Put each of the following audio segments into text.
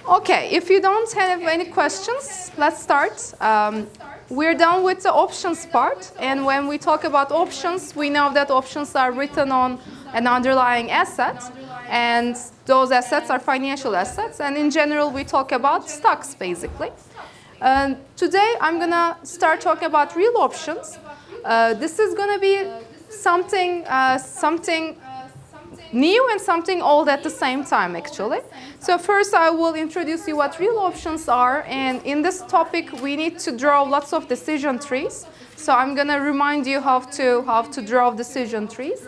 Okay, if you don't have any questions, let's start. We're done with the options part, and when we talk about options, we know that options are written on an underlying asset, and those assets are financial assets, and in general, we talk about stocks, basically. Today, I'm going to start talking about real options. This is going to be something new and something old at the same time, actually. So first, I will introduce you what real options are, and in this topic, we need to draw lots of decision trees. So I'm going to remind you how to draw decision trees.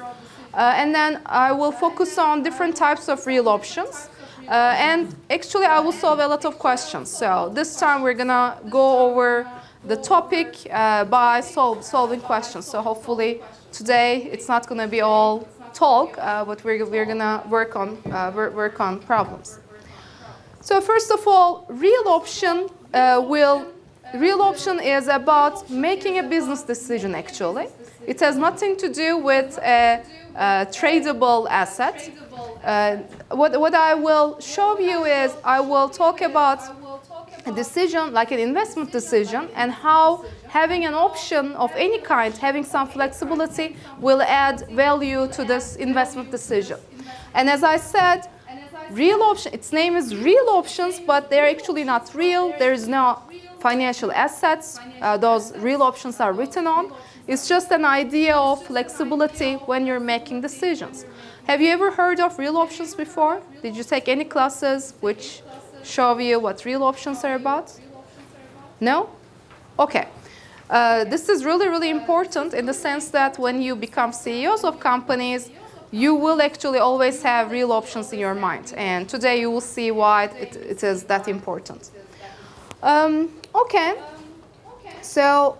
And then I will focus on different types of real options. And actually, I will solve a lot of questions. So this time, we're going to go over the topic by solving questions. So hopefully, today, it's not going to be all talk, but we're going to work on problems. So first of all, real option is about making a business decision, actually. It has nothing to do with a tradable asset. What I will show you is I will talk about a decision, like an investment decision, and how having an option of any kind, having some flexibility, will add value to this investment decision. And as I said, real option, its name is real options, but they're actually not real. There is no financial assets those real options are written on. It's just an idea of flexibility when you're making decisions. Have you ever heard of real options before? Did you take any classes which show you what real options are about? No? Okay. This is really, really important in the sense that when you become CEOs of companies, you will actually always have real options in your mind. And today you will see why it is that important. Okay. So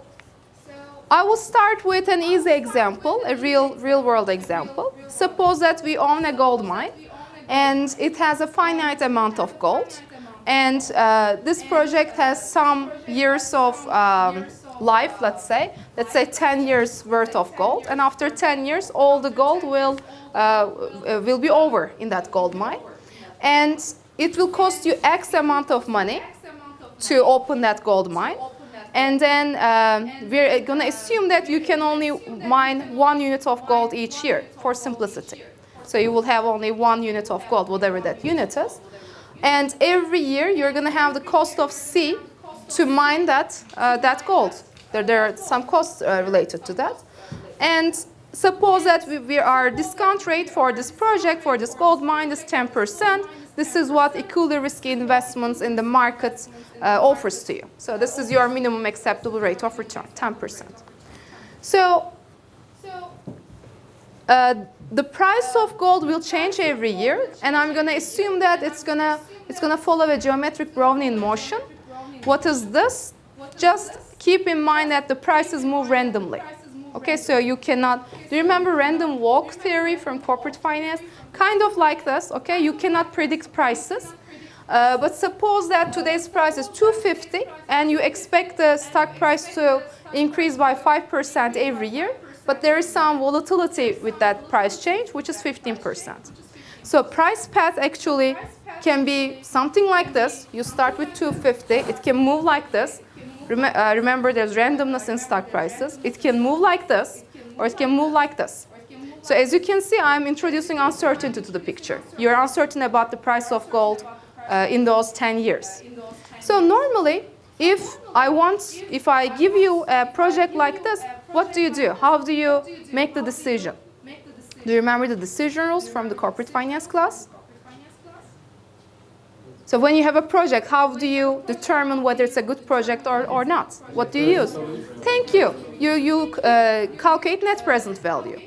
I will start with an easy example, a real world example. Suppose that we own a gold mine and it has a finite amount of gold. And this project has some years of life, let's say 10 years worth of gold. And after 10 years, all the gold will be over in that gold mine. And it will cost you X amount of money to open that gold mine. And then we're going to assume that you can only mine 1 unit of gold each year for simplicity. So you will have only 1 unit of gold, whatever that unit is. And every year, you're going to have the cost of C to mine that gold. There are some costs related to that. And suppose that our discount rate for this project, for this gold mine, is 10%. This is what equally risky investments in the market offers to you. So this is your minimum acceptable rate of return, 10%. So the price of gold will change every year, and I'm going to assume that it's going to follow a geometric Brownian motion. What is this? Just keep in mind that the prices move randomly. Okay, so you cannot. Do you remember random walk theory from corporate finance? Kind of like this. Okay, you cannot predict prices. But suppose that today's price is 250, and you expect the stock price to increase by 5% every year. But there is some volatility with that price change, which is 15%. So price path actually can be something like this. You start with 250. It can move like this. Remember, there's randomness in stock prices. It can move like this, or it can move like this. So as you can see, I'm introducing uncertainty to the picture. You're uncertain about the price of gold in those 10 years. So normally, if I give you a project like this, what do? How do you make the decision? Do you remember the decision rules from the corporate finance class? So when you have a project, how do you determine whether it's a good project or not? What do you use? Thank you. You calculate net present value.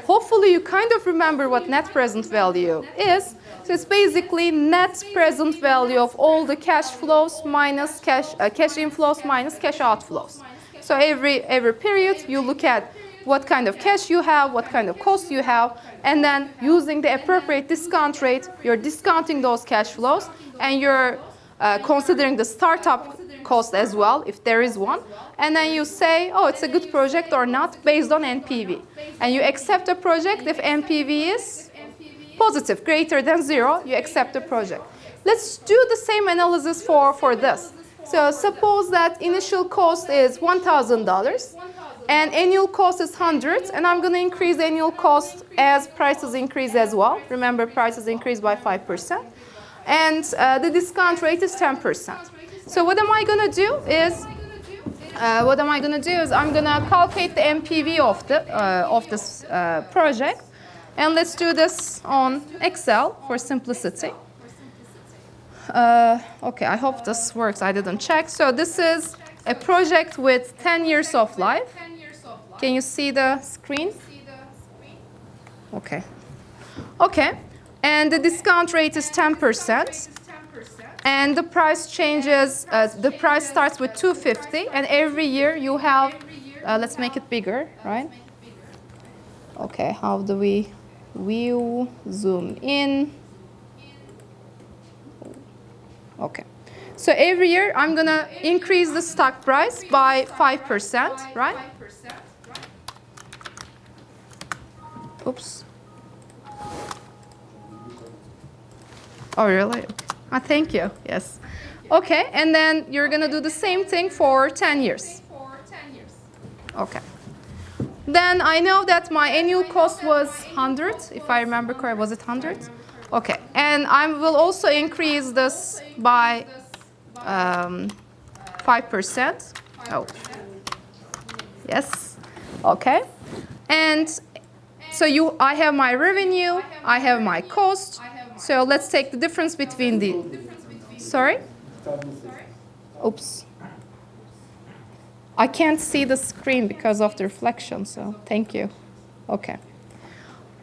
Hopefully you kind of remember what net present value is. So it's basically net present value of all the cash flows minus cash inflows minus cash outflows. So every period you look at what kind of cash you have, what kind of cost you have, and then using the appropriate discount rate, you're discounting those cash flows, and you're considering the startup cost as well, if there is one, and then you say, oh, it's a good project or not, based on NPV. And you accept a project if NPV is positive, greater than 0, you accept the project. let's do the same analysis for this. So suppose that initial cost is $1,000 and annual cost is 100, and I'm going to increase annual cost as prices increase as well. Remember, prices increase by 5%. And the discount rate is 10%. So what am I going to do is, I'm going to calculate the MPV of this project. And let's do this on Excel for simplicity. Okay, I hope this works. I didn't check. So this is a project with 10 years of life. Can you see the screen? Okay. Okay. And the discount rate is 10%. And the price changes, the price starts with $250. And every year you have, let's make it bigger, right? Okay, how do we view, zoom in? Okay. So every year I'm going to increase the stock price by 5%, right? Oops. Oh, really? Oh, thank you. Yes. Okay, and then you're going to do the same thing for 10 years. Okay. Then I know that my annual cost was 100, if I remember correctly. Was it 100? Okay, and I will also increase this by 5%. Oh, yes. Okay, and so I have my revenue, I have my cost. So let's take the difference between the. Sorry. Oops. I can't see the screen because of the reflection. So thank you. Okay.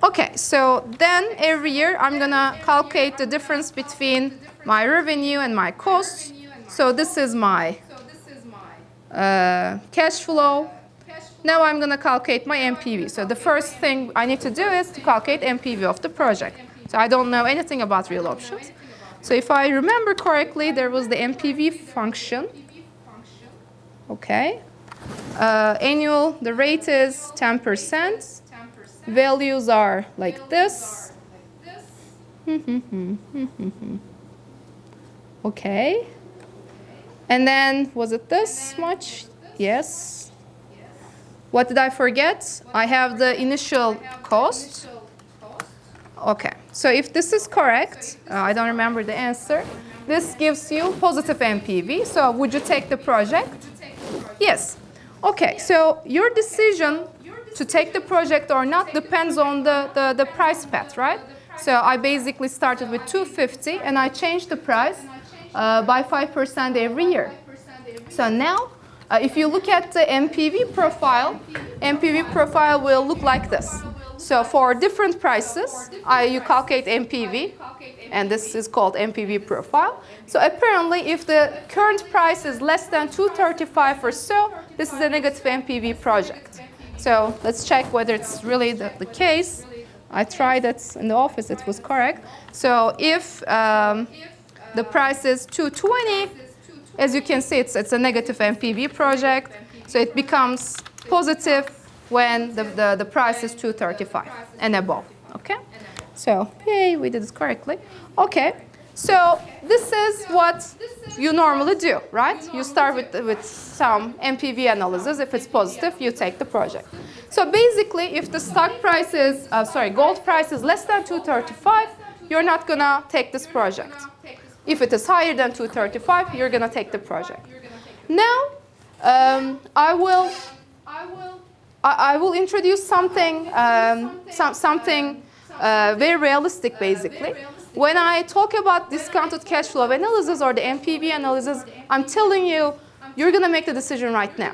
Okay, so then every year I'm going to calculate the difference between my revenue and my cost. So this is my cash flow. Now I'm going to calculate my MPV. So the first thing I need to do is to calculate MPV of the project. So I don't know anything about real options. So if I remember correctly, there was the MPV function. Okay. Annual, the rate is 10%. Values are like this. Okay. And then, was it this much? Yes. What did I forget? I have the initial cost. Okay. So if this is correct, I don't remember the answer. This gives you positive MPV. So would you take the project? Yes. Okay. So your decision to take the project or not depends on the price path, right? So I basically started with $250 and I changed the price by 5% every year. So now, if you look at the MPV profile will look like this. So for different prices, you calculate MPV, and this is called MPV profile. So apparently, if the current price is less than $235 or so, this is a negative MPV project. So let's check whether it's really the case. I tried it in the office, it was correct. So if the price is $220, as you can see, it's a negative MPV project. So it becomes positive when the price is $235 and above. Okay? So, yay, we did it correctly. Okay. So this is what you normally do, right? You start with some MPV analysis. If it's positive, you take the project. So basically, if the stock price is, gold price is less than $235, you're not gonna take this project. If it is higher than $235, you're gonna take the project. Now, I will introduce something, something very realistic, basically. When I talk about discounted cash flow analysis or the MPV analysis, I'm telling you, you're going to make the decision right now.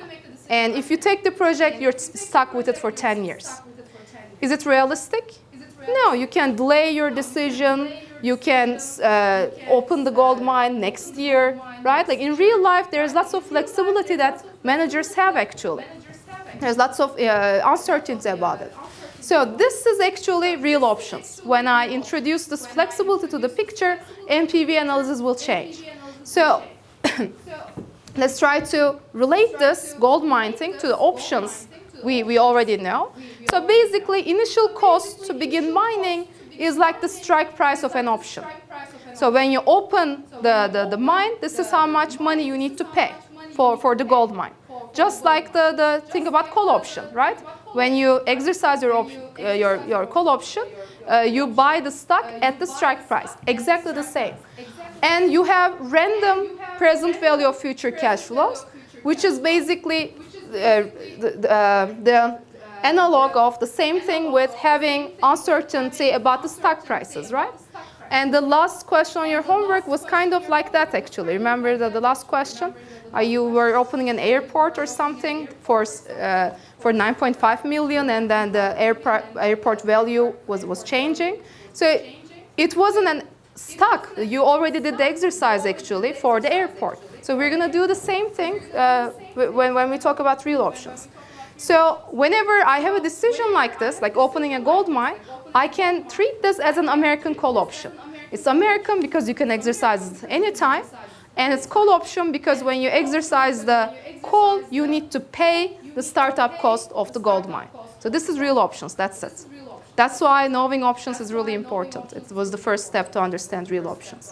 And if you take the project, you're stuck with it for 10 years. Is it realistic? No, you can delay your decision. You can open the gold mine next year, right? Like in real life, there's lots of flexibility that managers have, actually. There's lots of uncertainty about it. So this is actually real options. When I introduce this flexibility to the picture, MPV analysis will change. So let's try to relate this gold mine thing to the options we already know. So basically, initial cost to begin mining is like the strike price of an option. So when you open the mine, this is how much money you need to pay for the gold mine. Just like the thing about call option, right? When you exercise your call option, you buy the stock at the strike price, exactly the same. And you have random present value of future cash flows, which is basically the analog of the same thing with having uncertainty about the stock prices, right? And the last question on your homework was kind of like that, actually. Remember the last question? You were opening an airport or something for 9.5 million, and then the airport value was changing. So it wasn't an stock. You already did the exercise, actually, for the airport. So we're going to do the same thing when we talk about real options. So whenever I have a decision like this, like opening a gold mine, I can treat this as an American call option. It's American because you can exercise it anytime. And it's call option because when you exercise the call, you need to pay the startup cost of the gold mine. So this is real options, that's it. That's why knowing options is really important. It was the first step to understand real options.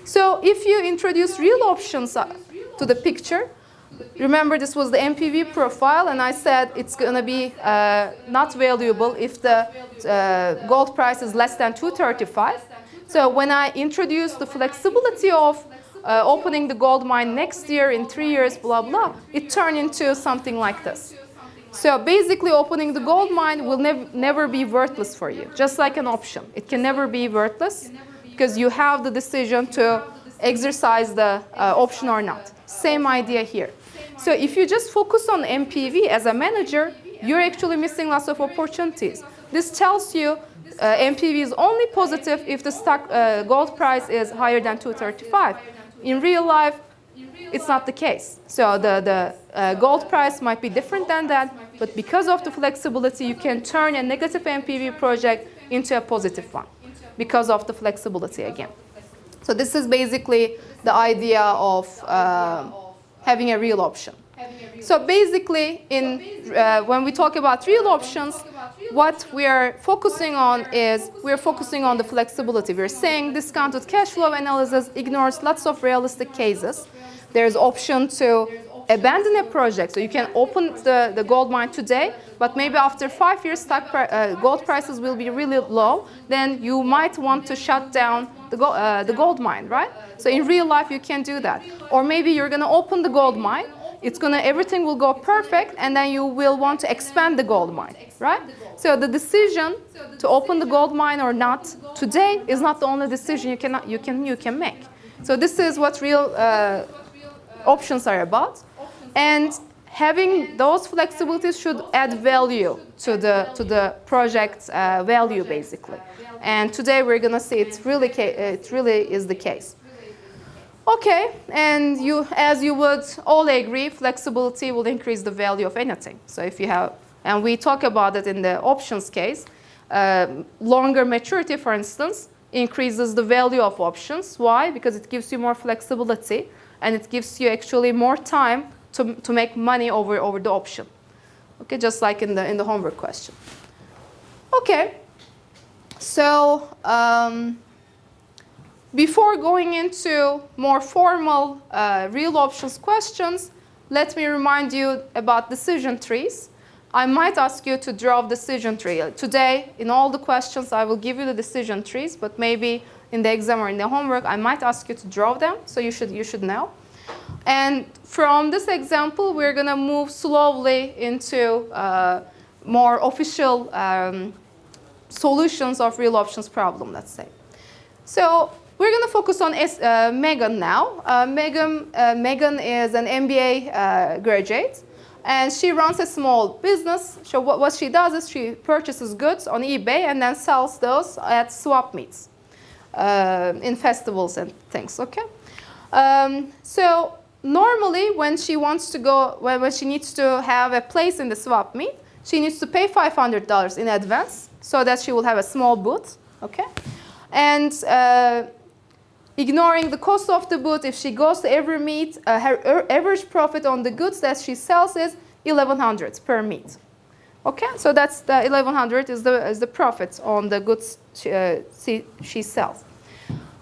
So if you introduce real options to the picture, remember this was the MPV profile, and I said it's going to be not valuable if the gold price is less than 235. So when I introduce the flexibility of opening the gold mine next year, in 3 years, blah, blah, it turned into something like this. So basically, opening the gold mine will never be worthless for you, just like an option. It can never be worthless because you have the decision to exercise the option or not. Same idea here. So if you just focus on MPV as a manager, you're actually missing lots of opportunities. This tells you MPV is only positive if the stock gold price is higher than 235. In real life, it's not the case. So the gold price might be different than that, but because of the flexibility, you can turn a negative MPV project into a positive one because of the flexibility again. So this is basically the idea of having a real option. So basically, when we talk about real options, what we are focusing on is we're focusing on the flexibility. We're saying discounted cash flow analysis ignores lots of realistic cases. There's option to abandon a project. So you can open the gold mine today, but maybe after 5 years, gold prices will be really low. Then you might want to shut down the gold mine, right? So in real life, you can do that. Or maybe you're going to open the gold mine. Everything will go perfect, and then you will want to expand the gold mine, right? So the decision to open the gold mine or not today is not the only decision you can make. So this is what real options are about, and having those flexibilities should add value to the project's value, basically. And today we're going to see it really is the case. Okay, and as you would all agree, flexibility will increase the value of anything. So if you have, and we talk about it in the options case, longer maturity, for instance, increases the value of options. Why? Because it gives you more flexibility, and it gives you actually more time to make money over the option. Okay, just like in the homework question. Okay, so before going into more formal real options questions, let me remind you about decision trees. I might ask you to draw a decision tree. Today, in all the questions, I will give you the decision trees, but maybe in the exam or in the homework, I might ask you to draw them, so you should know. And from this example, we're going to move slowly into more official solutions of real options problem, let's say. So we're going to focus on Megan now. Megan is an MBA graduate, and she runs a small business. So what she does is she purchases goods on eBay and then sells those at swap meets in festivals and things. Okay. So normally, when she wants to go, when she needs to have a place in the swap meet, she needs to pay $500 in advance so that she will have a small booth. Okay. And ignoring the cost of the booth, if she goes to every meet, her average profit on the goods that she sells is $1,100 per meet. Okay, so that's the $1,100 is the profits on the goods she sells.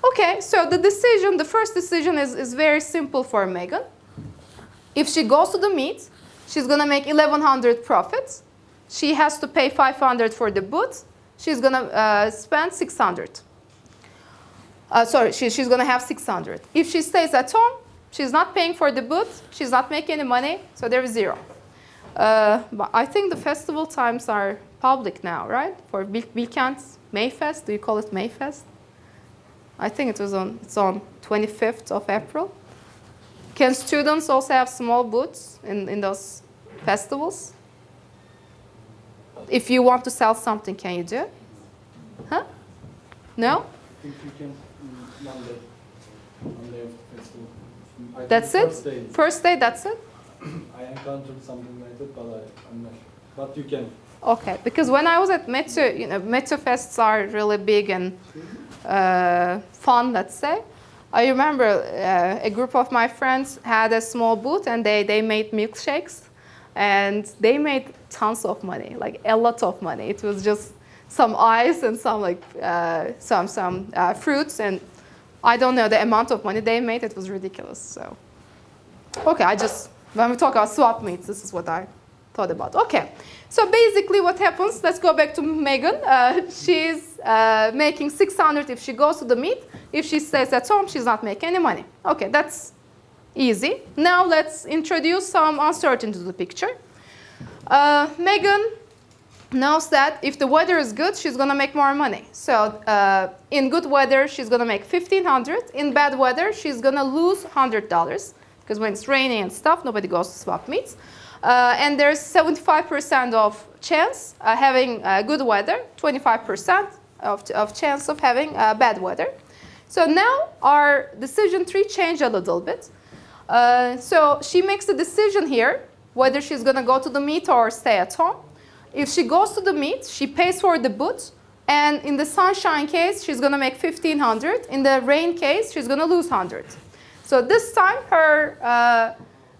Okay, so the first decision is very simple for Megan. If she goes to the meet, she's going to make 1,100 profits. She has to pay 500 for the booth. She's going to spend 600. She's going to have 600. If she stays at home, she's not paying for the booth. She's not making any money, so there is 0. But I think the festival times are public now, right? For weekends, Mayfest. Do you call it Mayfest? I think it's on 25th of April. Can students also have small booths in those festivals? If you want to sell something, can you do? Huh? No? I think you can Monday of the festival. That's it? First day, that's it? I encountered something like that, but I'm not sure. But you can. Okay, because when I was at Metro, Metro Fests are really big and fun, let's say. I remember a group of my friends had a small booth and they made milkshakes and they made tons of money, like a lot of money. It was just some ice and some fruits, and I don't know the amount of money they made. It was ridiculous. So, okay, when we talk about swap meets, this is what I thought about. Okay, so basically what happens, let's go back to Megan. She's making 600 if she goes to the meet. If she stays at home, she's not making any money. Okay, that's easy. Now let's introduce some uncertainty to the picture. Megan knows that if the weather is good, she's going to make more money. So in good weather, she's going to make $1,500. In bad weather, she's going to lose $100 because when it's raining and stuff, nobody goes to swap meets. And there's 75% of chance having good weather, 25% of chance of having bad weather. So now our decision tree changed a little bit. So she makes a decision here whether she's going to go to the meet or stay at home. If she goes to the meet, she pays for the booth. And in the sunshine case, she's going to make $1,500. In the rain case, she's going to lose $100. So this time,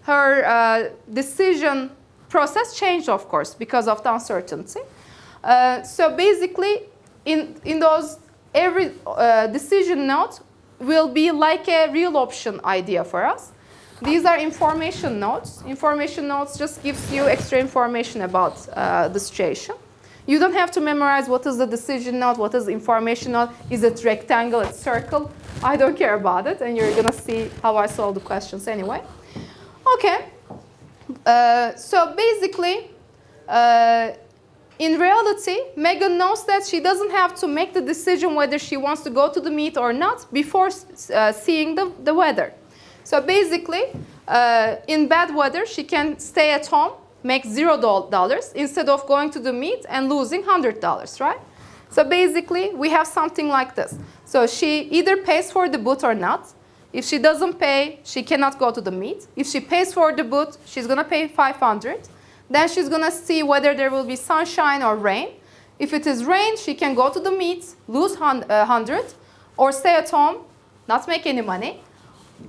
her decision process changed, of course, because of the uncertainty. So basically, in those, every decision note will be like a real option idea for us. These are information notes. Information notes just gives you extra information about the situation. You don't have to memorize what is the decision note, what is the information note, is it rectangle, it's circle. I don't care about it, and you're going to see how I solve the questions anyway. Okay, so basically, in reality, Megan knows that she doesn't have to make the decision whether she wants to go to the meet or not before seeing the weather. So basically, in bad weather, she can stay at home, make $0 instead of going to the meet and losing $100, right? So basically, we have something like this. So she either pays for the booth or not. If she doesn't pay, she cannot go to the meet. If she pays for the booth, she's going to pay $500. Then she's going to see whether there will be sunshine or rain. If it is rain, she can go to the meet, lose $100, or stay at home, not make any money.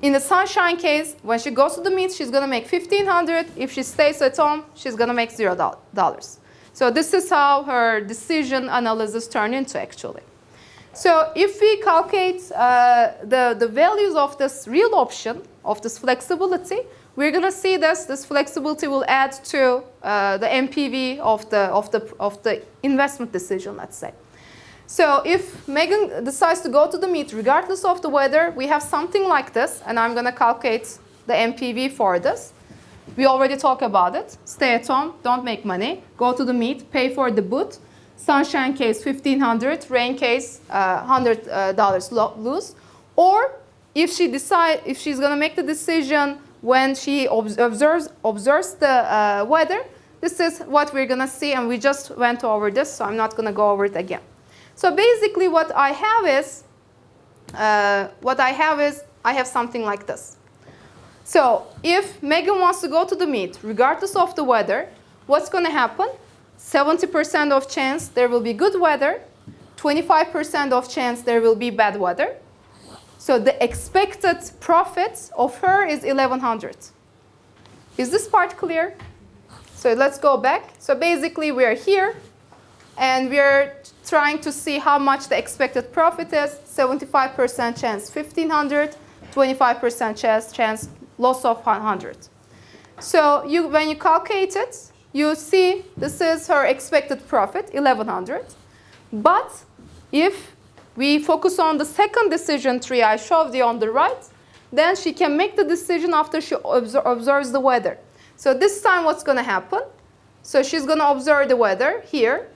In the sunshine case, when she goes to the meet, she's going to make $1,500. If she stays at home, she's going to make $0. So this is how her decision analysis turned into, actually. So if we calculate the values of this real option, of this flexibility, we're going to see this flexibility will add to the NPV of the investment decision, let's say. So if Megan decides to go to the meet regardless of the weather, we have something like this, and I'm going to calculate the NPV for this. We already talked about it. Stay at home, don't make money, go to the meet, pay for the booth. Sunshine case, $1,500. Rain case, $100 lose. Or if she's going to make the decision when she observes the weather, this is what we're going to see, and we just went over this, so I'm not going to go over it again. So basically, what I have is I have something like this. So if Megan wants to go to the meet, regardless of the weather, what's going to happen? 70% of chance there will be good weather, 25% of chance there will be bad weather. So the expected profit of her is 1,100. Is this part clear? So let's go back. So basically we are here, and we're trying to see how much the expected profit is. 75% chance 1,500, 25% chance loss of 100. So when you calculate it, you see this is her expected profit, 1,100. But if we focus on the second decision tree I showed you on the right, then she can make the decision after she observes the weather. So this time what's going to happen? So she's going to observe the weather here.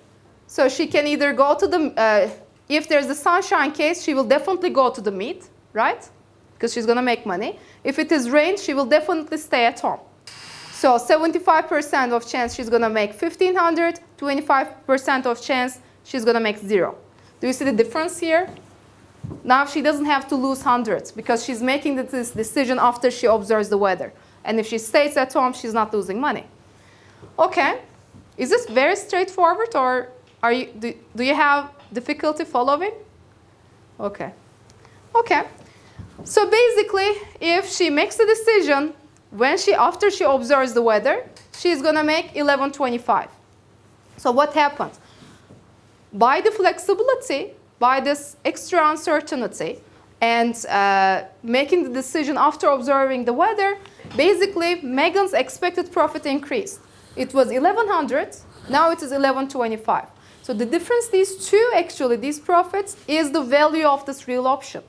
So she can either go to the, if there's the sunshine case, she will definitely go to the meet, right? Because she's going to make money. If it is rain, she will definitely stay at home. So 75% of chance she's going to make 1,500, 25% of chance she's going to make 0. Do you see the difference here? Now she doesn't have to lose hundreds because she's making this decision after she observes the weather. And if she stays at home, she's not losing money. Okay, is this very straightforward, or do you have difficulty following? Okay. Okay. So basically, if she makes the decision after she observes the weather, she's going to make 1125. So what happens? By the flexibility, by this extra uncertainty, and making the decision after observing the weather, basically Megan's expected profit increased. It was 1,100, now it is 1125. So the difference, these profits, is the value of this real option.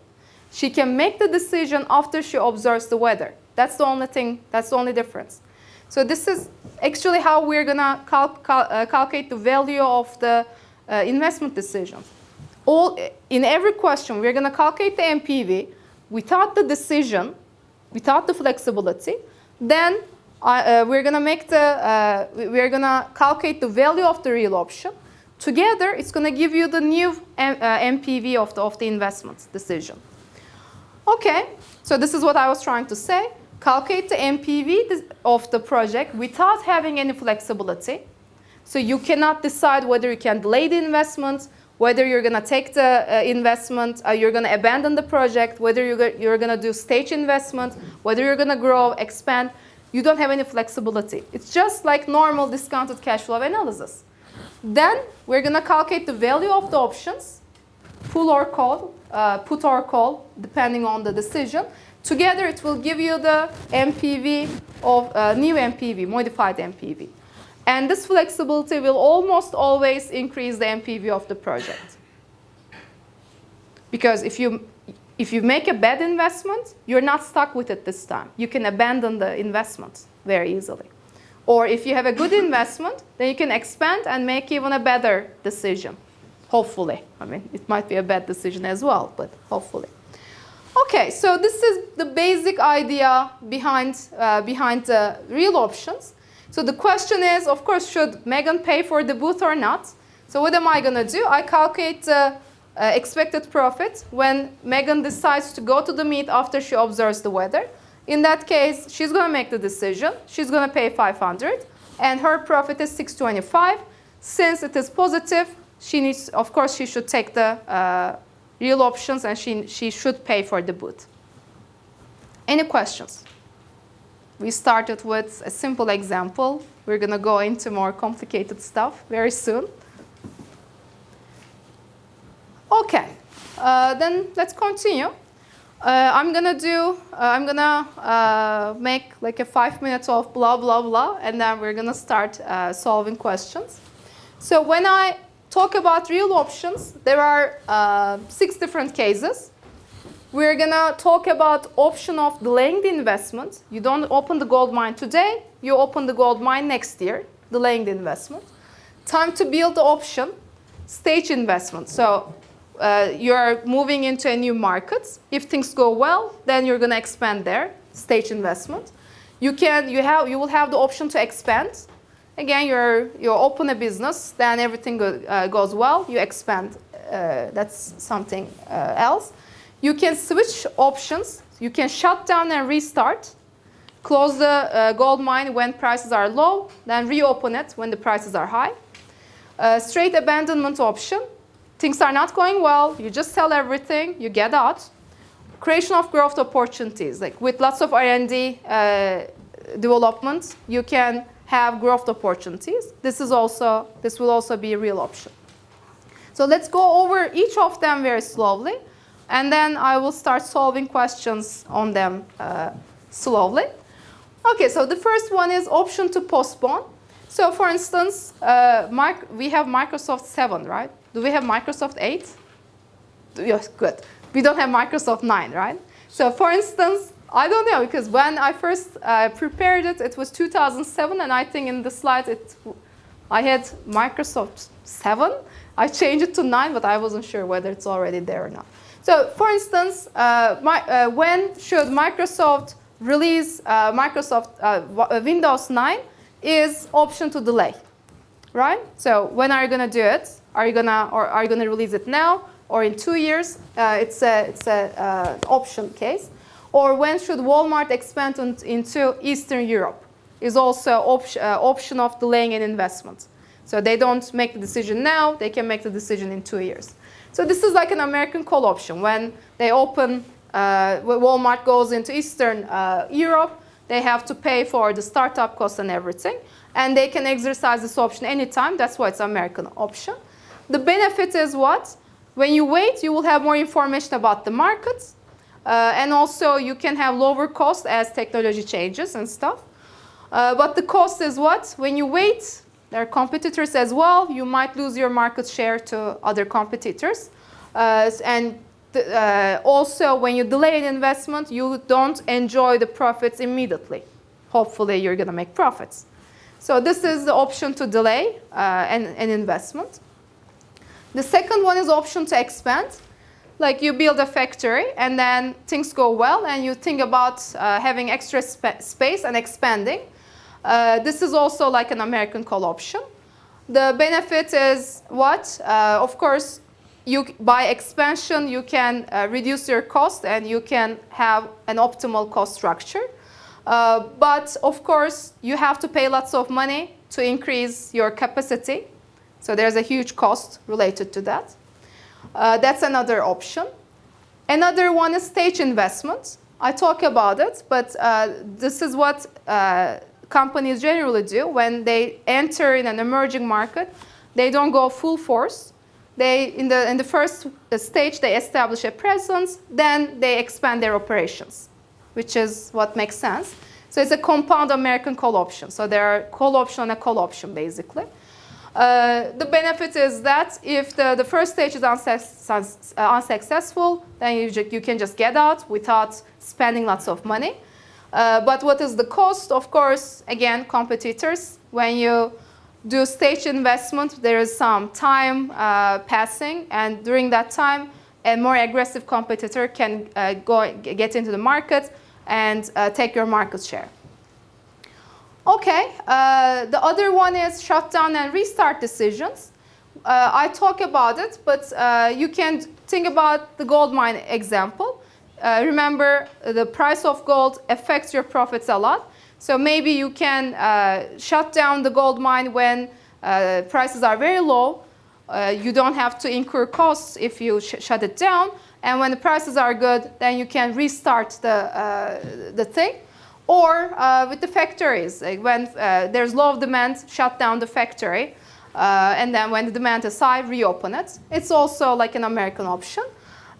She can make the decision after she observes the weather. That's the only thing, that's the only difference. So this is actually how we're going to calculate the value of the investment decision. In every question, we're going to calculate the NPV without the decision, without the flexibility. Then we're going to calculate the value of the real option. Together, it's going to give you the new NPV of the investment decision. Okay, so this is what I was trying to say. Calculate the NPV of the project without having any flexibility. So you cannot decide whether you can delay the investment, whether you're going to take the investment, you're going to abandon the project, whether you're going to do stage investment, whether you're going to grow, expand. You don't have any flexibility. It's just like normal discounted cash flow analysis. Then we're going to calculate the value of the options, put or call, depending on the decision. Together, it will give you the NPV of new NPV, modified NPV. And this flexibility will almost always increase the NPV of the project. Because if you make a bad investment, you're not stuck with it this time. You can abandon the investment very easily. Or if you have a good investment, then you can expand and make even a better decision. Hopefully. I mean, it might be a bad decision as well, but hopefully. Okay, so this is the basic idea behind the real options. So the question is, of course, should Megan pay for the booth or not? So what am I going to do? I calculate the expected profit when Megan decides to go to the meet after she observes the weather. In that case, she's going to make the decision. She's going to pay 500, and her profit is 625. Since it is positive, she should take the real options, and she should pay for the booth. Any questions? We started with a simple example. We're going to go into more complicated stuff very soon. Okay, then let's continue. I'm going to make like a 5 minutes of blah, blah, blah, and then we're going to start solving questions. So when I talk about real options, there are 6 different cases. We're going to talk about option of delaying the investment. You don't open the gold mine today, you open the gold mine next year, delaying the investment. Time to build the option, stage investment. So you're moving into a new market. If things go well, then you're going to expand there, stage investment. You will have the option to expand. Again, you open a business, then everything goes well, you expand. That's something else. You can switch options. You can shut down and restart. Close the gold mine when prices are low, then reopen it when the prices are high. Straight abandonment option. Things are not going well. You just sell everything. You get out. Creation of growth opportunities. Like with lots of R&D development, you can have growth opportunities. This will also be a real option. So let's go over each of them very slowly, and then I will start solving questions on them slowly. Okay, so the first one is option to postpone. So for instance, we have Microsoft 7, right? Do we have Microsoft 8? Yes, good. We don't have Microsoft 9, right? So for instance, I don't know, because when I first prepared it, it was 2007, and I think in the slides I had Microsoft 7. I changed it to 9, but I wasn't sure whether it's already there or not. So for instance, when should Microsoft release Windows 9 is option to delay, right? So when are you going to do it? Are you going to release it now or in 2 years? It's a option case. Or when should Walmart expand into Eastern Europe? Is also option of delaying an investment. So they don't make the decision now, they can make the decision in 2 years. So this is like an American call option. When they open, when Walmart goes into Eastern Europe, they have to pay for the startup costs and everything. And they can exercise this option anytime. That's why it's an American option. The benefit is what? When you wait, you will have more information about the market. And also, you can have lower costs as technology changes and stuff. But the cost is what? When you wait, there are competitors as well. You might lose your market share to other competitors. Also, when you delay an investment, you don't enjoy the profits immediately. Hopefully, you're going to make profits. So this is the option to delay an investment. The second one is option to expand. Like you build a factory and then things go well and you think about having extra space and expanding. This is also like an American call option. The benefit is what? Of course, by expansion, you can reduce your cost and you can have an optimal cost structure. But of course, you have to pay lots of money to increase your capacity. So there's a huge cost related to that. That's another option. Another one is stage investment. I talk about it, but this is what companies generally do when they enter in an emerging market. They don't go full force. In the first stage, they establish a presence, then they expand their operations, which is what makes sense. So it's a compound American call option. So there are call option and a call option, basically. The benefit is that if the first stage is unsuccessful, then you can just get out without spending lots of money. But what is the cost? Of course, again, competitors. When you do stage investment, there is some time passing, and during that time, a more aggressive competitor can get into the market and take your market share. Okay, the other one is shutdown and restart decisions. I talk about it, but you can think about the gold mine example. Remember, the price of gold affects your profits a lot. So maybe you can shut down the gold mine when prices are very low. You don't have to incur costs if you shut it down. And when the prices are good, then you can restart the thing. Or with the factories, like when there's low demand, shut down the factory. And then when the demand is high, reopen it. It's also like an American option.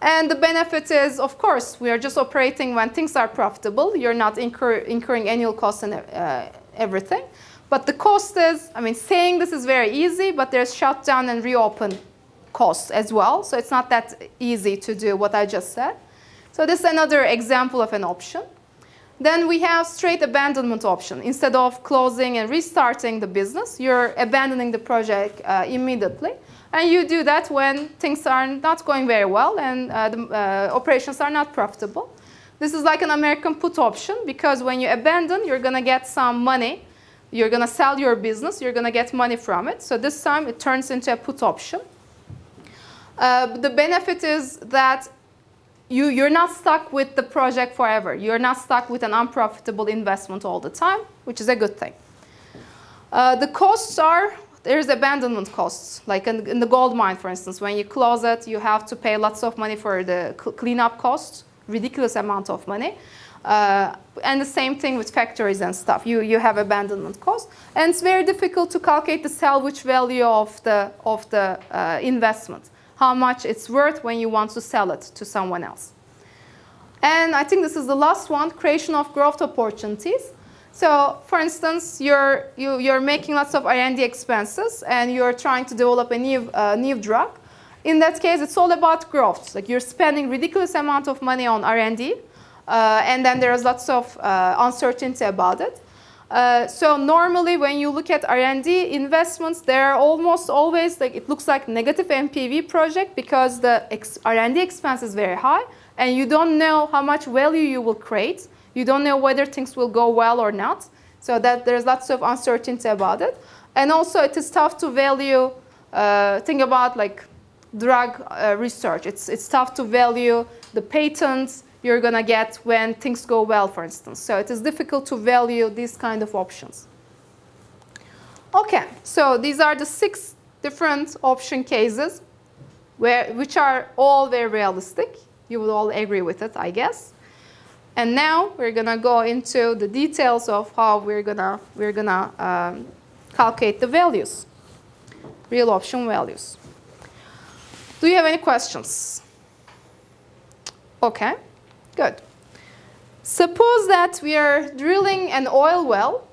And the benefit is, of course, we are just operating when things are profitable. You're not incurring annual costs and everything. But the cost is, I mean, saying this is very easy, but there's shutdown and reopen costs as well. So it's not that easy to do what I just said. So this is another example of an option. Then we have straight abandonment option. Instead of closing and restarting the business, you're abandoning the project immediately. And you do that when things are not going very well and the operations are not profitable. This is like an American put option because when you abandon, you're going to get some money. You're going to sell your business. You're going to get money from it. So this time it turns into a put option. The benefit is that you're not stuck with the project forever. You're not stuck with an unprofitable investment all the time, which is a good thing. The costs are, there's abandonment costs. Like in the gold mine, for instance, when you close it, you have to pay lots of money for the cleanup costs, ridiculous amount of money. And the same thing with factories and stuff. You have abandonment cost. And it's very difficult to calculate the salvage value of the investment, how much it's worth when you want to sell it to someone else. And I think this is the last one, creation of growth opportunities. So, for instance, you're making lots of R&D expenses and you're trying to develop a new drug. In that case, it's all about growth. Like you're spending ridiculous amount of money on R&D, and then there's lots of uncertainty about it. So normally, when you look at R&D investments, they're almost always like it looks like negative NPV project because the R&D expense is very high, and you don't know how much value you will create. You don't know whether things will go well or not. So that there's lots of uncertainty about it. And also, it is tough to value. Think about like drug research. It's tough to value the patents you're going to get when things go well, for instance. So it is difficult to value these kind of options. Okay, so these are the 6 different option cases which are all very realistic. You would all agree with it, I guess. And now we're going to go into the details of how we're gonna calculate the values, real option values. Do you have any questions? Okay, good. Suppose that we are drilling an oil well.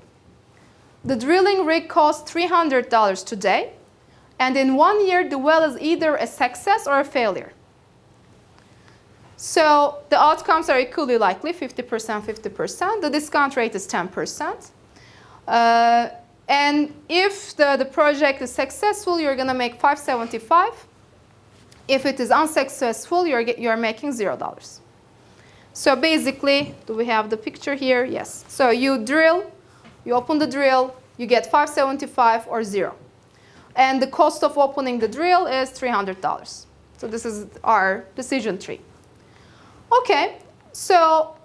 The drilling rig costs $300 today, and in 1 year the well is either a success or a failure. So the outcomes are equally likely, 50%, 50%. The discount rate is 10%. And if the project is successful, you're going to make $575. If it is unsuccessful, you're making $0. So basically, do we have the picture here? Yes. So you drill, you open the drill, you get $575 or 0. And the cost of opening the drill is $300. So this is our decision tree. Okay, so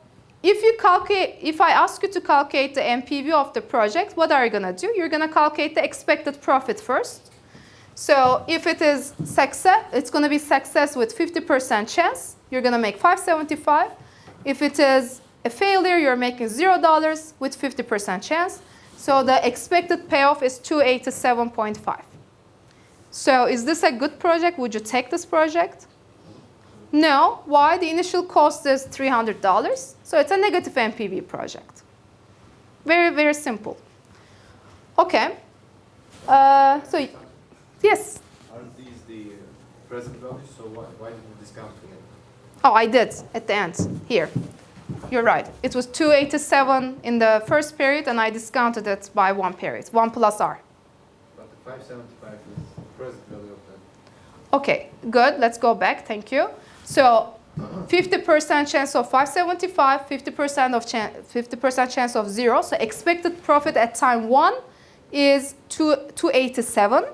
if I ask you to calculate the NPV of the project, what are you going to do? You're going to calculate the expected profit first. So if it is success, it's going to be success with 50% chance. You're going to make $575. If it is a failure, you're making $0 with 50% chance. So the expected payoff is $287.5. So is this a good project? Would you take this project? No. Why? The initial cost is $300. So it's a negative NPV project. Very, very simple. Okay. So, yes? Aren't these the present values? So why did you discount them? Oh, I did at the end. Here. You're right. It was 287 in the first period, and I discounted it by 1 period, 1 plus R. But the 575 is the present value of that. Okay, good. Let's go back. Thank you. So 50% chance of 575, 50% chance of 0. So expected profit at time 1 is 287.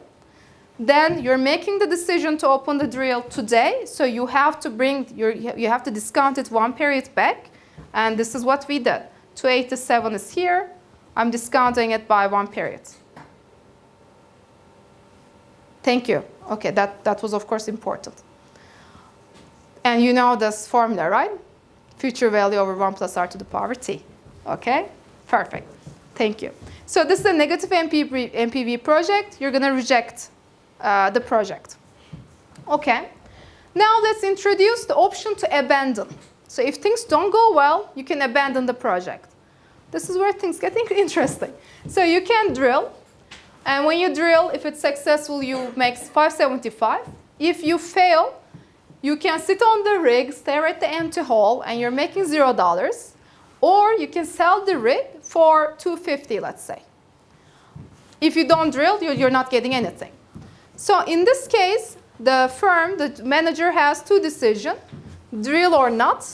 Then you're making the decision to open the drill today. So you have to you have to discount it 1 period back. And this is what we did. 287 is here. I'm discounting it by 1 period. Thank you. Okay, that was of course important. And you know this formula, right? Future value over 1 plus R to the power T. Okay? Perfect. Thank you. So this is a negative NPV project. You're going to reject the project. Okay. Now let's introduce the option to abandon. So if things don't go well, you can abandon the project. This is where things get interesting. So you can drill. And when you drill, if it's successful, you make $575. If you fail, you can sit on the rig, stare at the empty hole, and you're making $0. Or you can sell the rig for $250, let's say. If you don't drill, you're not getting anything. So in this case, the firm, the manager has 2 decisions, drill or not.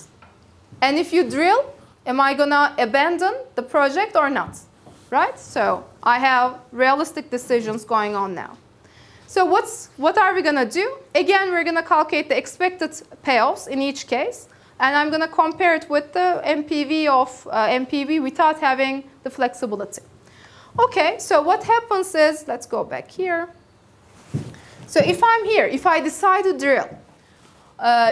And if you drill, am I going to abandon the project or not? Right? So I have realistic decisions going on now. So what are we going to do? Again, we're going to calculate the expected payoffs in each case. And I'm going to compare it with the NPV of NPV without having the flexibility. Okay, so what happens is, let's go back here. So if I'm here, if I decide to drill,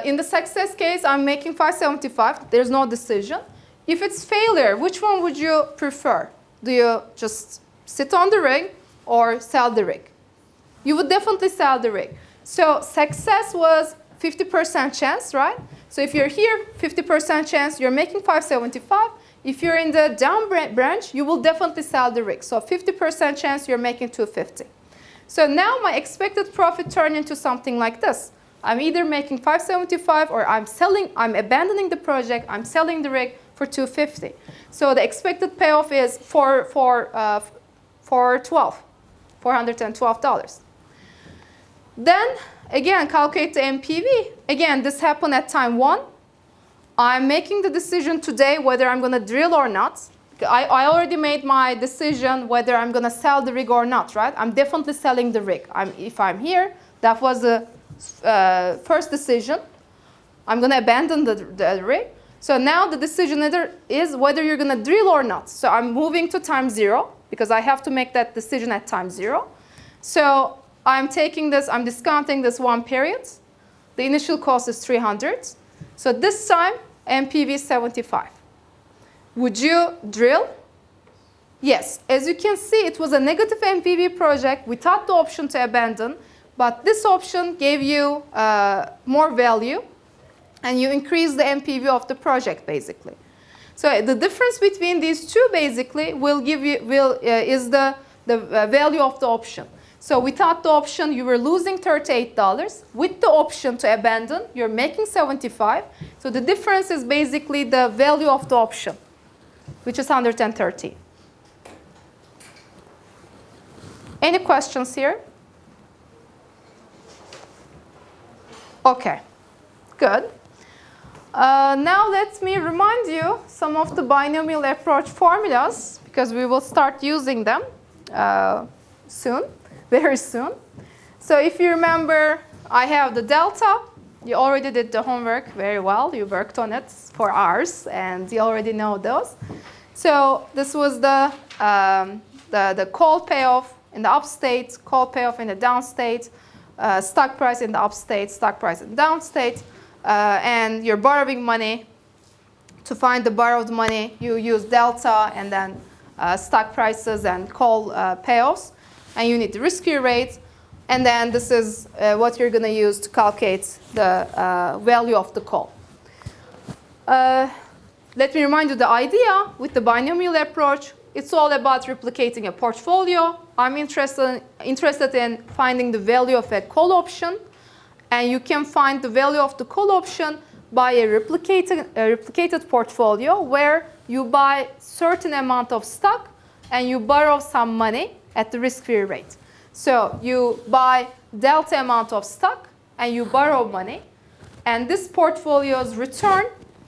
in the success case, I'm making $575. There's no decision. If it's failure, which one would you prefer? Do you just sit on the rig or sell the rig? You would definitely sell the rig. So success was 50% chance, right? So if you're here, 50% chance you're making 575. If you're in the down branch, you will definitely sell the rig. So 50% chance you're making 250. So now my expected profit turned into something like this. I'm either making 575 or I'm abandoning the project, I'm selling the rig for 250. So the expected payoff is $412. Then again, calculate the NPV. Again, this happened at time 1. I'm making the decision today whether I'm going to drill or not. I already made my decision whether I'm going to sell the rig or not, right? I'm definitely selling the rig. If I'm here, that was the first decision. I'm going to abandon the rig. So now the decision is whether you're going to drill or not. So I'm moving to time 0 because I have to make that decision at time 0. So I'm taking this, I'm discounting this 1 period. The initial cost is 300. So this time, NPV is 75. Would you drill? Yes. As you can see, it was a negative NPV project without the option to abandon, but this option gave you more value, and you increase the NPV of the project, basically. So the difference between these two, basically, is the value of the option. So without the option, you were losing $38. With the option to abandon, you're making 75. So the difference is basically the value of the option, which is 130. Any questions here? Okay, good. Now let me remind you some of the binomial approach formulas, because we will start using them soon, very soon. So if you remember, I have the delta. You already did the homework very well. You worked on it for hours, and you already know those. So this was the call payoff in the upstate, call payoff in the downstate, stock price in the upstate, stock price in the downstate, and you're borrowing money. To find the borrowed money, you use delta and then stock prices and call payoffs, and you need the risk-free rate. And then this is what you're going to use to calculate the value of the call. Let me remind you the idea with the binomial approach. It's all about replicating a portfolio. I'm interested in finding the value of a call option. And you can find the value of the call option by a replicated portfolio where you buy certain amount of stock and you borrow some money at the risk-free rate. So you buy delta amount of stock and you borrow money. And this portfolio's return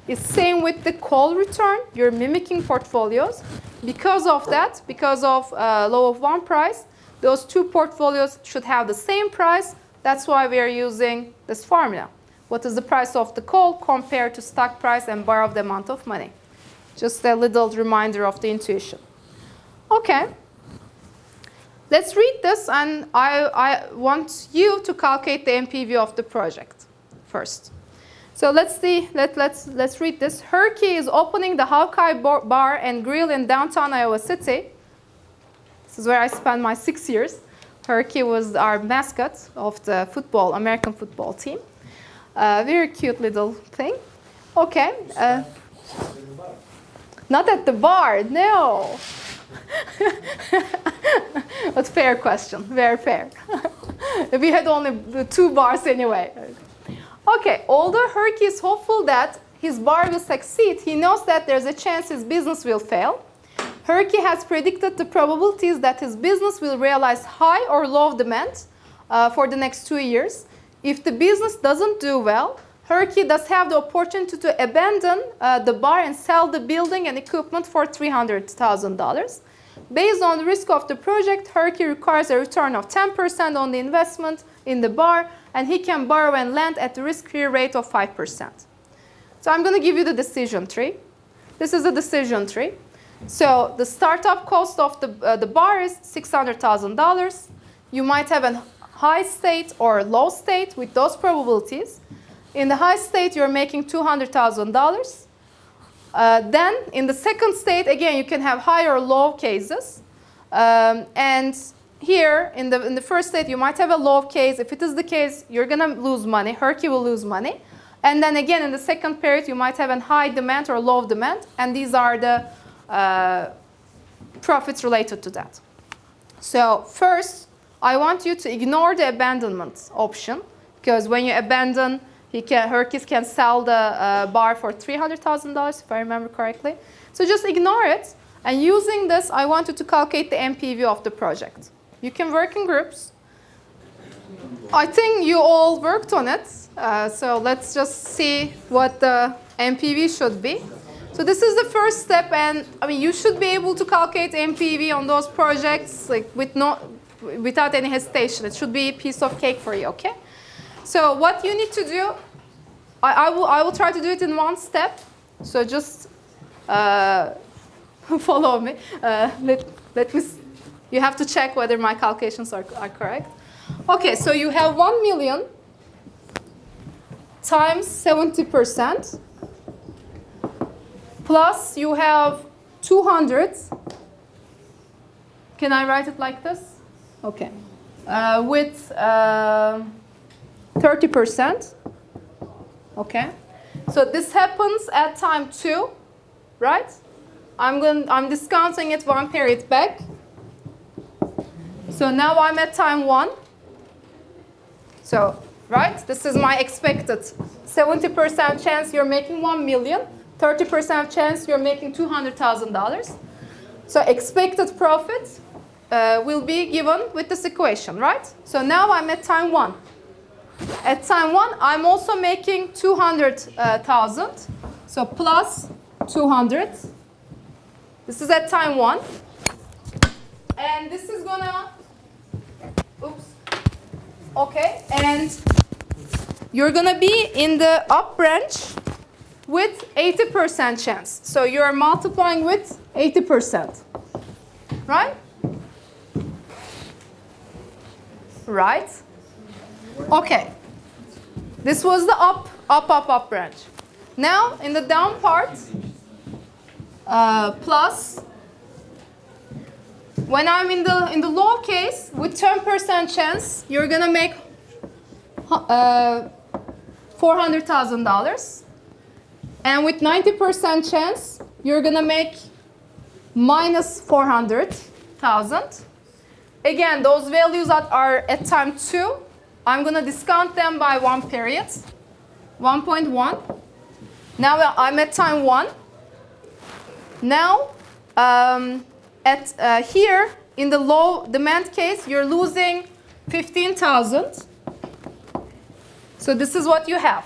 is same with the call return. You're mimicking portfolios. Because of that, because of law of one price, those two portfolios should have the same price. That's why we are using this formula. What is the price of the call compared to stock price and borrowed amount of money? Just a little reminder of the intuition. Okay. Let's read this, and I want you to calculate the NPV of the project first. So let's see. Let's read this. Herky is opening the Hawkeye Bar and Grill in downtown Iowa City. This is where I spent my 6 years. Herky was our mascot of the American football team. Very cute little thing. Okay. Not at the bar, no. But fair question, very fair. We had only 2 bars anyway. Okay, although Herky is hopeful that his bar will succeed, he knows that there's a chance his business will fail. Herky has predicted the probabilities that his business will realize high or low demand for the next 2 years. If the business doesn't do well, Herky does have the opportunity to abandon the bar and sell the building and equipment for $300,000. Based on the risk of the project, Herky requires a return of 10% on the investment in the bar, and he can borrow and lend at the risk-free rate of 5%. So I'm going to give you the decision tree. This is a decision tree. So the startup cost of the bar is $600,000. You might have a high state or low state with those probabilities. In the high state, you're making $200,000. Then in the second state, again, you can have high or low cases. And here, in the first state, you might have a low case. If it is the case, you're going to lose money. Herky will lose money. And then again, in the second period, you might have a high demand or low demand. And these are the profits related to that. So first, I want you to ignore the abandonment option. Because when you abandon, Herkes can sell the bar for $300,000, if I remember correctly. So just ignore it. And using this, I want you to calculate the NPV of the project. You can work in groups. I think you all worked on it. So let's just see what the NPV should be. So this is the first step. And I mean, you should be able to calculate NPV on those projects like without any hesitation. It should be a piece of cake for you, OK? So what you need to do, I will try to do it in one step. So just follow me. Let me. You have to check whether my calculations are correct. OK, so you have 1 million times 70%. Plus you have 200. Can I write it like this? OK. With 30%. OK. So this happens at time 2, right? I'm discounting it 1 period back. So now I'm at time 1. So, right? This is my expected 70% chance you're making 1 million, 30% chance you're making $200,000. So expected profit will be given with this equation, right? So now I'm at time 1. At time 1, I'm also making 200,000. So plus 200. This is at time 1. And this is gonna, oops. Okay, and you're gonna be in the up branch with 80% chance. So you're multiplying with 80%, right? Right? Okay. This was the up branch. Now in the down part, plus. When I'm in the low case, with 10% chance, you're gonna make $400,000, and with 90% chance, you're gonna make minus 400,000. Again, those values that are at time 2, I'm gonna discount them by 1 period, 1.1. Now I'm at time 1. Now. Here, in the low demand case, you're losing 15,000. So this is what you have.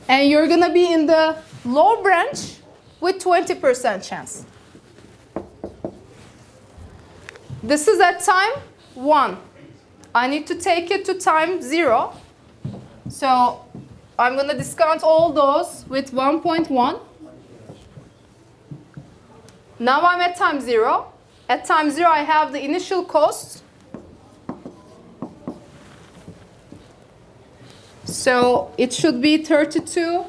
And you're going to be in the low branch with 20% chance. This is at time 1. I need to take it to time 0. So I'm going to discount all those with 1.1. Now I'm at time 0. At time 0, I have the initial cost. So it should be 32,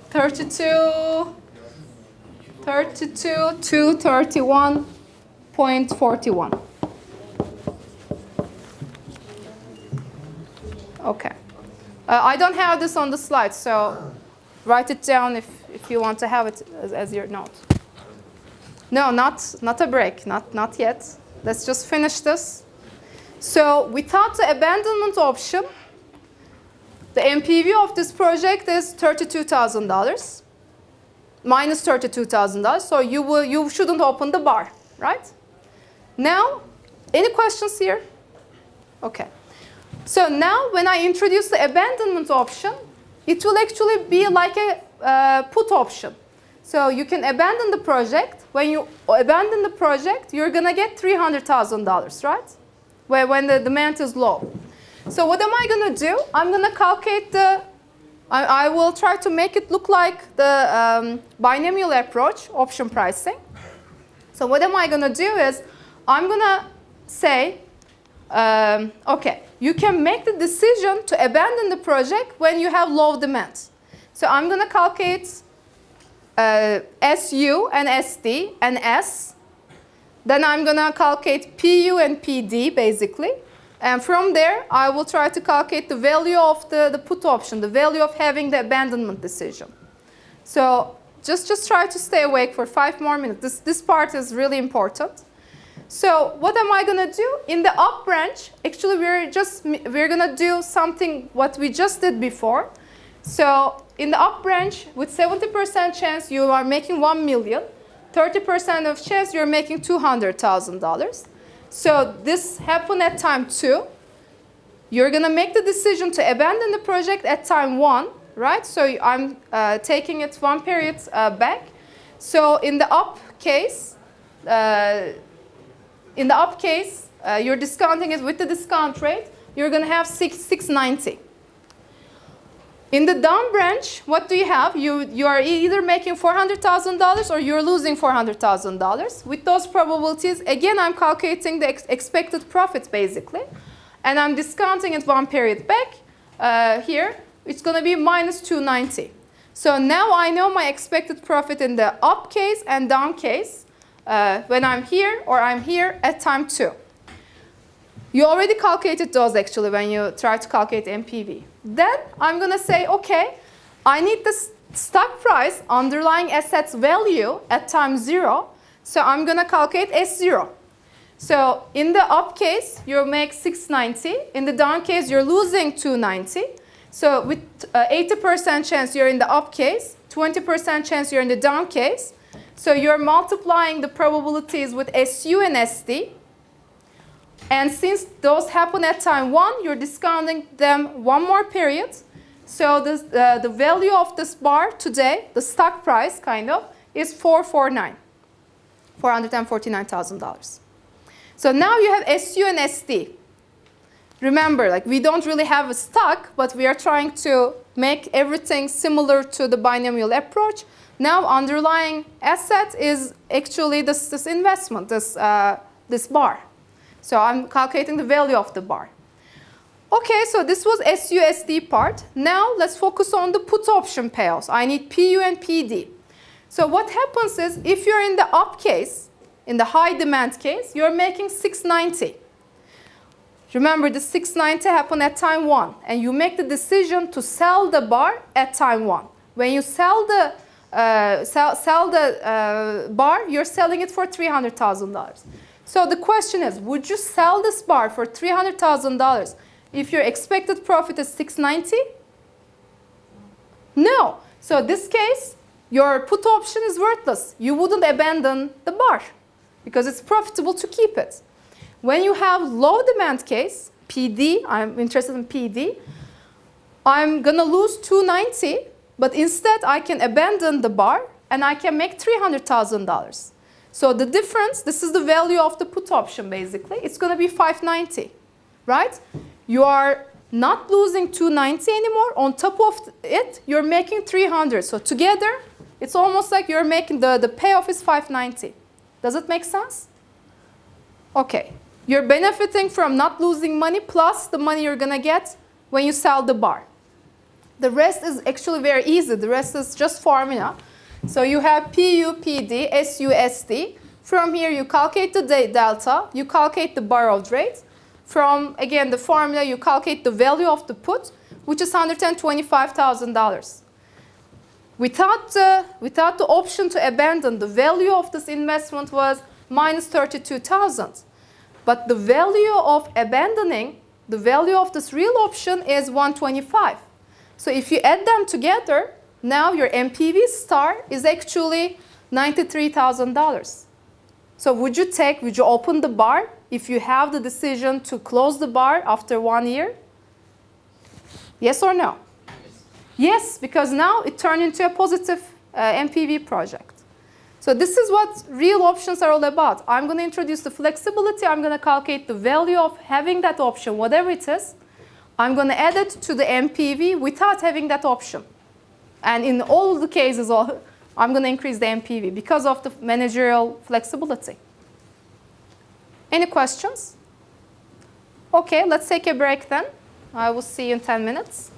231.41. Okay. I don't have this on the slide, so write it down if you want to have it as your note. No, not a break, not yet. Let's just finish this. So without the abandonment option, the NPV of this project is $32,000, minus $32,000. So you shouldn't open the bar, right? Now, any questions here? Okay. So now when I introduce the abandonment option, it will actually be like a put option. So you can abandon the project. When you abandon the project, you're going to get $300,000, right? When the demand is low. So what am I going to do? I'm going to calculate I will try to make it look like the binomial approach, option pricing. So what am I going to do is, I'm going to say, okay, you can make the decision to abandon the project when you have low demand. So I'm going to calculate SU and SD and S. Then I'm going to calculate PU and PD, basically. And from there, I will try to calculate the value of the put option, the value of having the abandonment decision. So just try to stay awake for 5 more minutes. This part is really important. So what am I going to do? In the up branch, actually, we're going to do something what we just did before. So in the up branch, with 70% chance, you are making 1 million. 30% of chance, you're making $200,000. So this happened at time 2. You're going to make the decision to abandon the project at time 1, right? So I'm taking it 1 period back. So in the up case, you're discounting it with the discount rate. You're going to have 690. In the down branch, what do you have? You are either making $400,000 or you're losing $400,000. With those probabilities, again, I'm calculating the expected profits, basically. And I'm discounting it 1 period back. Here, it's going to be minus 290. So now I know my expected profit in the up case and down case when I'm here or I'm here at time 2. You already calculated those, actually, when you try to calculate MPV. Then I'm going to say, OK, I need the stock price underlying assets value at time 0. So I'm going to calculate S0. So in the up case, you'll make 690. In the down case, you're losing 290. So with 80% chance you're in the up case, 20% chance you're in the down case. So you're multiplying the probabilities with SU and SD. And since those happen at time 1, you're discounting them 1 more period. So the value of this bar today, the stock price kind of, is $449,000. So now you have SU and SD. Remember, like, we don't really have a stock, but we are trying to make everything similar to the binomial approach. Now underlying asset is actually this investment, this bar. So I'm calculating the value of the bar. OK, so this was SUSD part. Now let's focus on the put option payoffs. I need PU and PD. So what happens is, if you're in the up case, in the high demand case, you're making 690. Remember, the 690 happened at time 1. And you make the decision to sell the bar at time 1. When you sell the bar, you're selling it for $300,000. So the question is, would you sell this bar for $300,000 if your expected profit is 690? No. So in this case, your put option is worthless. You wouldn't abandon the bar because it's profitable to keep it. When you have low demand case, PD, I'm interested in PD, I'm going to lose 290, but instead I can abandon the bar and I can make $300,000. So the difference, this is the value of the put option, basically. It's going to be 590, right? You are not losing 290 anymore. On top of it, you're making 300. So together, it's almost like you're making the payoff is 590. Does it make sense? OK. You're benefiting from not losing money plus the money you're going to get when you sell the bar. The rest is actually very easy. The rest is just formula. So you have PU, PD, SU, SD. From here, you calculate the delta. You calculate the borrowed rate. From, again, the formula, you calculate the value of the put, which is $125,000. Without the option to abandon, the value of this investment was minus $32,000. But the value of abandoning, the value of this real option is $125,000. So if you add them together, now your MPV star is actually $93,000. So would you open the bar if you have the decision to close the bar after 1 year? Yes or no? Yes, because now it turned into a positive MPV project. So this is what real options are all about. I'm going to introduce the flexibility. I'm going to calculate the value of having that option, whatever it is. I'm going to add it to the MPV without having that option. And in all the cases, I'm going to increase the MPV because of the managerial flexibility. Any questions? OK, let's take a break then. I will see you in 10 minutes.